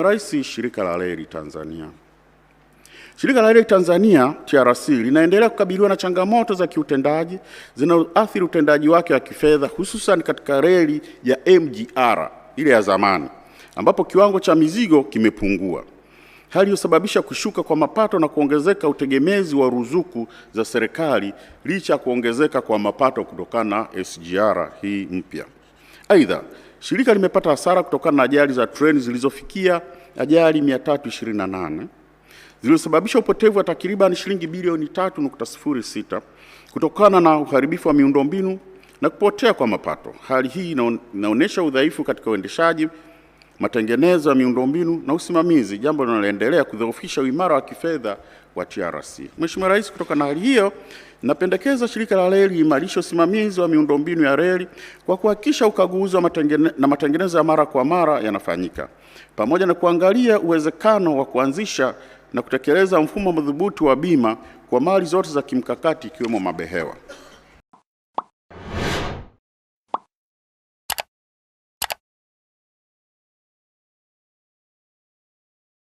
Mheshimiwa Rais, Shirika la Reli Tanzania. Shirika la Reli Tanzania TRC linaendelea kukabiliwa na changamoto za kiutendaji zinazoathiri utendaji wake wa kifedha, hususan katika reli ya MGR ile ya zamani, ambapo kiwango cha mizigo kimepungua, hali iliyosababisha kushuka kwa mapato na kuongezeka utegemezi wa ruzuku za serikali licha ya kuongezeka kwa mapato kutokana na SGR hii mpya. Aidha, shirika limepata hasara kutokana na ajali za treni zilizofikia ajali 328 zilizosababisha upotevu wa takriban shilingi bilioni 3.06 kutokana na uharibifu wa miundombinu na kupotea kwa mapato. Hali hii inaonyesha udhaifu katika uendeshaji, matengenezo ya miundombinu na usimamizi, jambo linaloendelea kudhoofisha uimara wa kifedha wa TRC. Mheshimiwa Rais, kutokana na hali hiyo, napendekeza shirika la reli imarishe usimamizi wa miundombinu ya reli kwa kuhakikisha ukaguzi na matengenezo ya mara kwa mara yanafanyika, pamoja na kuangalia uwezekano wa kuanzisha na kutekeleza mfumo madhubuti wa bima kwa mali zote za kimkakati ikiwemo mabehewa.